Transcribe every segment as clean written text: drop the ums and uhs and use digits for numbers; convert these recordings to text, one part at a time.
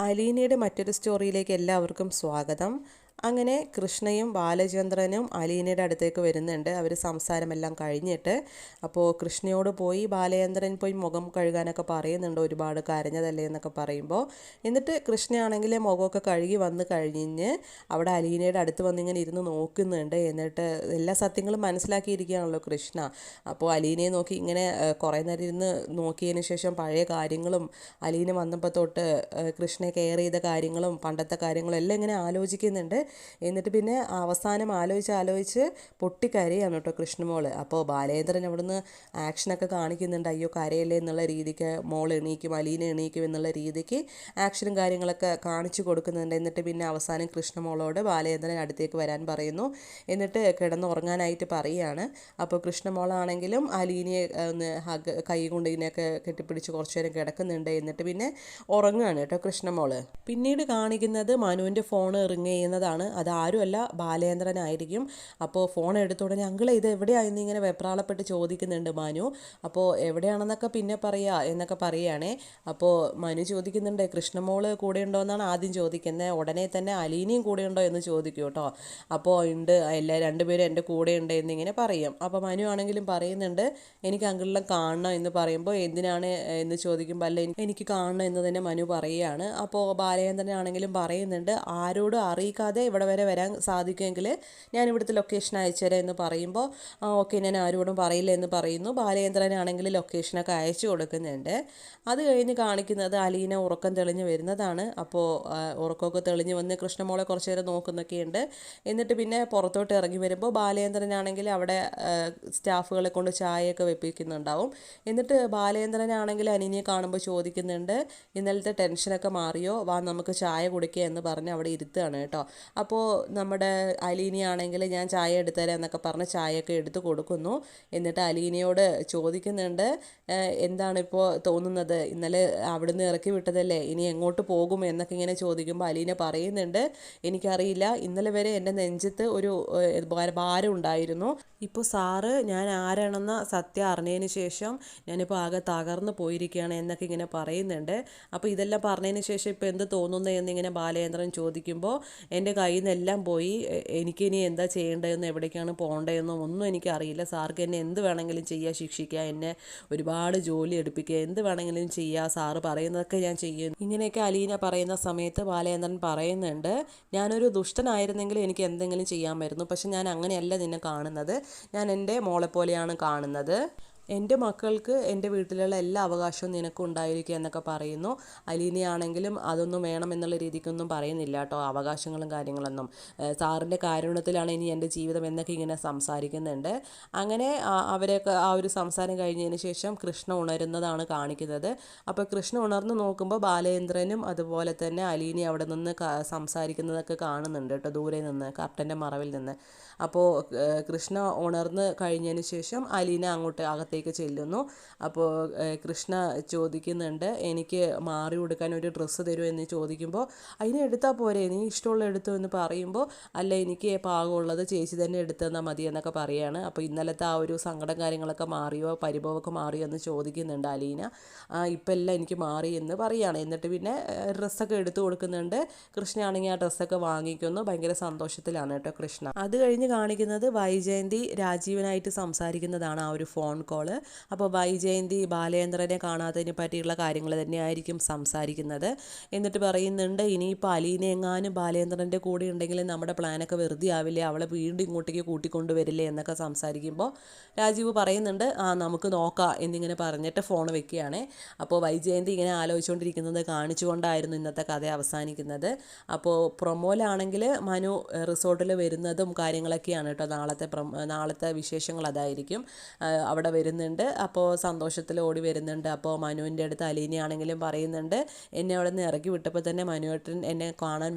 അലീനയുടെ മറ്റൊരു സ്റ്റോറിയിലേക്ക് എല്ലാവർക്കും സ്വാഗതം. അങ്ങനെ കൃഷ്ണയും ബാലചന്ദ്രനും അലീനയുടെ അടുത്തേക്ക് വരുന്നുണ്ട്. അവർ സംസാരമെല്ലാം കഴിഞ്ഞിട്ട് അപ്പോൾ കൃഷ്ണയോട് പോയി ബാലചന്ദ്രൻ പോയി മുഖം കഴുകാനൊക്കെ പറയുന്നുണ്ട്, ഒരുപാട് കരഞ്ഞതല്ലേ എന്നൊക്കെ പറയുമ്പോൾ. എന്നിട്ട് കൃഷ്ണയാണെങ്കിൽ മുഖമൊക്കെ കഴുകി വന്ന് കഴിഞ്ഞ് അവിടെ അലീനയുടെ അടുത്ത് വന്നിങ്ങനെ ഇരുന്ന് നോക്കുന്നുണ്ട്. എന്നിട്ട് എല്ലാ സത്യങ്ങളും മനസ്സിലാക്കിയിരിക്കുകയാണല്ലോ കൃഷ്ണ. അപ്പോൾ അലീനയെ നോക്കി ഇങ്ങനെ കുറേ നേരം ഇരുന്ന് നോക്കിയതിന് ശേഷം പഴയ കാര്യങ്ങളും അലീന വന്നപ്പോൾ തൊട്ട് കൃഷ്ണയെ കെയർ ചെയ്ത കാര്യങ്ങളും പണ്ടത്തെ കാര്യങ്ങളും എല്ലാം ഇങ്ങനെ ആലോചിക്കുന്നുണ്ട്. എന്നിട്ട് പിന്നെ അവസാനം ആലോചിച്ച് പൊട്ടിക്കരയാണ് കേട്ടോ കൃഷ്ണമോള്. അപ്പോൾ ബാലേന്ദ്രൻ അവിടുന്ന് ആക്ഷനൊക്കെ കാണിക്കുന്നുണ്ട്. അയ്യോ കരയല്ലേ എന്നുള്ള രീതിക്ക് മോൾ എണീക്കും, അലീന എണീക്കും എന്നുള്ള രീതിക്ക് ആക്ഷനും കാര്യങ്ങളൊക്കെ കാണിച്ചു കൊടുക്കുന്നുണ്ട്. എന്നിട്ട് പിന്നെ അവസാനം കൃഷ്ണമോളോട് ബാലേന്ദ്രൻ അടുത്തേക്ക് വരാൻ പറയുന്നു. എന്നിട്ട് കിടന്നുറങ്ങാനായിട്ട് പറയുകയാണ്. അപ്പോൾ കൃഷ്ണമോളാണെങ്കിലും അലീനയെ ഒന്ന് കൈ കൊണ്ട് ഇതിനെയൊക്കെ കെട്ടിപ്പിടിച്ച് കുറച്ചു നേരം കിടക്കുന്നുണ്ട്. എന്നിട്ട് പിന്നെ ഉറങ്ങുകയാണ് കേട്ടോ കൃഷ്ണമോള്. പിന്നീട് കാണിക്കുന്നത് മനുവിൻ്റെ ഫോൺ റിങ് ചെയ്യുന്നതാണ്. അത് ആരുമല്ല, ബാലേന്ദ്രനായിരിക്കും. അപ്പോൾ ഫോൺ എടുത്ത ഉടനെ അങ്കിളെ ഇത് എവിടെയായിരുന്നു ഇങ്ങനെ വെപ്രാളപ്പെട്ട് ചോദിക്കുന്നുണ്ട് മനു. അപ്പോൾ എവിടെയാണെന്നൊക്കെ പിന്നെ പറയാ എന്നൊക്കെ പറയുകയാണേ. അപ്പോൾ മനു ചോദിക്കുന്നുണ്ട് കൃഷ്ണമോള് കൂടെ ഉണ്ടോ എന്നാണ് ആദ്യം ചോദിക്കുന്നത്. ഉടനെ തന്നെ അലീനയും കൂടെ ഉണ്ടോ എന്ന് ചോദിക്കും കേട്ടോ. അപ്പോൾ ഉണ്ട്, രണ്ടുപേരും എൻ്റെ കൂടെ ഉണ്ട് എന്നിങ്ങനെ പറയും. അപ്പോൾ മനു ആണെങ്കിലും പറയുന്നുണ്ട് എനിക്ക് അങ്കിളിനെ കാണണം എന്ന് പറയുമ്പോൾ എന്തിനാണ് എന്ന് ചോദിക്കുമ്പോൾ അല്ല എനിക്ക് കാണണം എന്ന് തന്നെ മനു പറയുകയാണ്. അപ്പോൾ ബാലചന്ദ്രനാണെങ്കിലും പറയുന്നുണ്ട് ആരോടും അറിയിക്കാതെ ഇവിടെ വരെ വരാൻ സാധിക്കുമെങ്കിൽ ഞാൻ ഇവിടുത്തെ ലൊക്കേഷൻ അയച്ചുതരാം എന്ന് പറയുമ്പോൾ ഓക്കെ ഞാൻ ആരോടും പറയില്ല എന്ന് പറയുന്നു. ബാലചന്ദ്രനാണെങ്കിൽ ലൊക്കേഷനൊക്കെ അയച്ചു കൊടുക്കുന്നുണ്ട്. അത് കഴിഞ്ഞ് കാണിക്കുന്നത് അലീന ഉറക്കം തെളിഞ്ഞ് വരുന്നതാണ്. അപ്പോൾ ഉറക്കമൊക്കെ തെളിഞ്ഞ് വന്ന് കൃഷ്ണമോളെ കുറച്ച് നേരം നോക്കുന്നൊക്കെയുണ്ട്. എന്നിട്ട് പിന്നെ പുറത്തോട്ട് ഇറങ്ങി വരുമ്പോൾ ബാലചന്ദ്രനാണെങ്കിൽ അവിടെ സ്റ്റാഫുകളെ കൊണ്ട് ചായയൊക്കെ വെപ്പിക്കുന്നുണ്ടാവും. എന്നിട്ട് ബാലചന്ദ്രനാണെങ്കിൽ അനീനയെ കാണുമ്പോൾ ചോദിക്കുന്നുണ്ട് ഇന്നലത്തെ ടെൻഷനൊക്കെ മാറിയോ, വാ നമുക്ക് ചായ കുടിക്കുക എന്ന് പറഞ്ഞ് അവിടെ ഇരുത്തുകയാണ് കേട്ടോ. അപ്പോൾ നമ്മുടെ അലീനയാണെങ്കിൽ ഞാൻ ചായ എടുത്തുതരാം എന്നൊക്കെ പറഞ്ഞ് ചായയൊക്കെ എടുത്ത് കൊടുക്കുന്നു. എന്നിട്ട് അലീനയോട് ചോദിക്കുന്നുണ്ട് എന്താണിപ്പോൾ തോന്നുന്നത്, ഇന്നലെ അവിടുന്ന് ഇറക്കി വിട്ടതല്ലേ, ഇനി എങ്ങോട്ട് പോകും എന്നൊക്കെ ഇങ്ങനെ ചോദിക്കുമ്പോൾ അലീന പറയുന്നുണ്ട് എനിക്കറിയില്ല, ഇന്നലെ വരെ എൻ്റെ നെഞ്ചത്ത് ഒരു ഭാരം ഉണ്ടായിരുന്നു. ഇപ്പോൾ സാറ് ഞാൻ ആരാണെന്ന സത്യം അറിഞ്ഞതിന് ശേഷം ഞാനിപ്പോൾ ആകെ തകർന്ന് പോയിരിക്കുകയാണ് എന്നൊക്കെ ഇങ്ങനെ പറയുന്നുണ്ട്. അപ്പോൾ ഇതെല്ലാം പറഞ്ഞതിന് ശേഷം ഇപ്പോൾ എന്ത് തോന്നുന്നു എന്നിങ്ങനെ ബാലചന്ദ്രൻ ചോദിക്കുമ്പോൾ എൻ്റെ കയ്യിൽ നിന്നെല്ലാം പോയി, എനിക്കിനി എന്താ ചെയ്യേണ്ടതെന്നും എവിടേക്കാണ് പോകേണ്ടതെന്നും ഒന്നും എനിക്കറിയില്ല. സാർക്ക് എന്നെ എന്ത് വേണമെങ്കിലും ചെയ്യുക, ശിക്ഷിക്കുക, എന്നെ ഒരുപാട് ജോലി എടുപ്പിക്കുക, എന്ത് വേണമെങ്കിലും ചെയ്യുക, സാറ് പറയുന്നതൊക്കെ ഞാൻ ചെയ്യും. ഇങ്ങനെയൊക്കെ അലീന പറയുന്ന സമയത്ത് ബാലചന്ദ്രൻ പറയുന്നുണ്ട് ഞാനൊരു ദുഷ്ടനായിരുന്നെങ്കിൽ എനിക്ക് എന്തെങ്കിലും ചെയ്യാമായിരുന്നു, പക്ഷെ ഞാൻ അങ്ങനെയല്ല നിന്നെ കാണുന്നത്, ഞാൻ എൻ്റെ മോളെ പോലെയാണ് കാണുന്നത്. എൻ്റെ മക്കൾക്ക് എൻ്റെ വീട്ടിലുള്ള എല്ലാ അവകാശവും നിനക്കും ഉണ്ടായിരിക്കുക എന്നൊക്കെ പറയുന്നു. അലീനയാണെങ്കിലും അതൊന്നും വേണമെന്നുള്ള രീതിക്കൊന്നും പറയുന്നില്ല കേട്ടോ, അവകാശങ്ങളും കാര്യങ്ങളൊന്നും. സാറിൻ്റെ കാരുണ്യത്തിലാണ് ഇനി എൻ്റെ ജീവിതം എന്നൊക്കെ ഇങ്ങനെ സംസാരിക്കുന്നുണ്ട്. അങ്ങനെ അവരൊക്കെ ആ ഒരു സംസാരം കഴിഞ്ഞതിന് ശേഷം കൃഷ്ണ ഉണരുന്നതാണ് കാണിക്കുന്നത്. അപ്പോൾ കൃഷ്ണ ഉണർന്ന് നോക്കുമ്പോൾ ബാലചന്ദ്രനും അതുപോലെ തന്നെ അലീന അവിടെ നിന്ന് സംസാരിക്കുന്നതൊക്കെ കാണുന്നുണ്ട് കേട്ടോ, ദൂരെ നിന്ന് കർട്ടൻ്റെ മറവിൽ നിന്ന്. അപ്പോൾ കൃഷ്ണ ഉണർന്ന് കഴിഞ്ഞതിന് ശേഷം അലീന അങ്ങോട്ട് അകത്തേക്ക് ചെല്ലുന്നു. അപ്പോൾ കൃഷ്ണ ചോദിക്കുന്നുണ്ട് എനിക്ക് മാറി കൊടുക്കാൻ ഒരു ഡ്രസ്സ് തരുമോ എന്ന് ചോദിക്കുമ്പോൾ അതിനെ എടുത്താൽ പോരെ, നീ ഇഷ്ടമുള്ള എടുത്തു എന്ന് പറയുമ്പോൾ അല്ല എനിക്ക് പാകമുള്ളത് ചേച്ചി തന്നെ എടുത്തു തന്നാൽ മതി എന്നൊക്കെ പറയുകയാണ്. അപ്പോൾ ഇന്നലത്തെ ആ ഒരു സങ്കടം കാര്യങ്ങളൊക്കെ മാറിയോ, പരിഭവമൊക്കെ മാറിയോ എന്ന് ചോദിക്കുന്നുണ്ട് അലീന. ഇപ്പം എല്ലാം എനിക്ക് മാറി എന്ന് പറയുകയാണ്. എന്നിട്ട് പിന്നെ ഡ്രസ്സൊക്കെ എടുത്തു കൊടുക്കുന്നുണ്ട്. കൃഷ്ണയാണെങ്കിൽ ആ ഡ്രസ്സൊക്കെ വാങ്ങിക്കുന്നു. ഭയങ്കര സന്തോഷത്തിലാണ് കേട്ടോ കൃഷ്ണ. അത് കഴിഞ്ഞ് കാണിക്കുന്നത് വൈജയന്തി രാജീവനായിട്ട് സംസാരിക്കുന്നതാണ് ആ ഒരു ഫോൺ കോള്. അപ്പോൾ വൈജയന്തി ബാലചന്ദ്രനെ കാണാത്തതിനെ പറ്റിയുള്ള കാര്യങ്ങൾ തന്നെയായിരിക്കും സംസാരിക്കുന്നത്. എന്നിട്ട് പറയുന്നുണ്ട് ഇനിയിപ്പോൾ അലീന എങ്ങാനും ബാലചന്ദ്രൻ്റെ കൂടെ ഉണ്ടെങ്കിൽ നമ്മുടെ പ്ലാനൊക്കെ വെറുതെ ആവില്ലേ, അവളെ വീണ്ടും ഇങ്ങോട്ടേക്ക് കൂട്ടിക്കൊണ്ടുവരില്ലേ എന്നൊക്കെ സംസാരിക്കുമ്പോൾ രാജീവ് പറയുന്നുണ്ട് നമുക്ക് നോക്കാം എന്നിങ്ങനെ പറഞ്ഞിട്ട് ഫോൺ വെക്കുകയാണ്. അപ്പോൾ വൈജയന്തി ഇങ്ങനെ ആലോചിച്ചുകൊണ്ടിരിക്കുന്നത് കാണിച്ചുകൊണ്ടായിരുന്നു ഇന്നത്തെ കഥ അവസാനിക്കുന്നത്. അപ്പോൾ പ്രൊമോയിലാണെങ്കിൽ മനു റിസോർട്ടിൽ വരുന്നതും കാര്യങ്ങളൊക്കെയാണ് കേട്ടോ നാളത്തെ വിശേഷങ്ങൾ അതായിരിക്കും. അവിടെ വരുന്നുണ്ട്. അപ്പോൾ സന്തോഷത്തിൽ ഓടി വരുന്നുണ്ട്. അപ്പോൾ മനുവിൻ്റെ അടുത്ത് അലീനയാണെങ്കിലും പറയുന്നുണ്ട് എന്നെ അവിടെ നിന്ന് ഇറക്കി വിട്ടപ്പോൾ തന്നെ മനുവേട്ടൻ എന്നെ കാണാൻ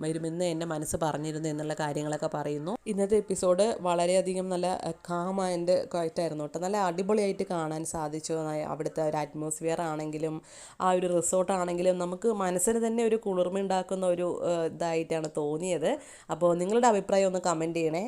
വരുമെന്ന് എൻ്റെ മനസ്സ് പറഞ്ഞിരുന്നു എന്നുള്ള കാര്യങ്ങളൊക്കെ പറയുന്നു. ഇന്നത്തെ എപ്പിസോഡ് വളരെയധികം നല്ല കാമാൻ്റെ ആയിട്ടായിരുന്നു കേട്ടോ, നല്ല അടിപൊളിയായിട്ട് കാണാൻ സാധിച്ചു. അവിടുത്തെ ഒരു അറ്റ്മോസ്ഫിയർ ആണെങ്കിലും ആ ഒരു റിസോർട്ടാണെങ്കിലും നമുക്ക് മനസ്സിന് തന്നെ ഒരു കുളിർമ ഉണ്ടാക്കുന്ന ഒരു ഇതായിട്ടാണ് തോന്നിയത്. അപ്പോൾ നിങ്ങളുടെ അഭിപ്രായം ഒന്ന് കമൻറ്റ് ചെയ്യണേ.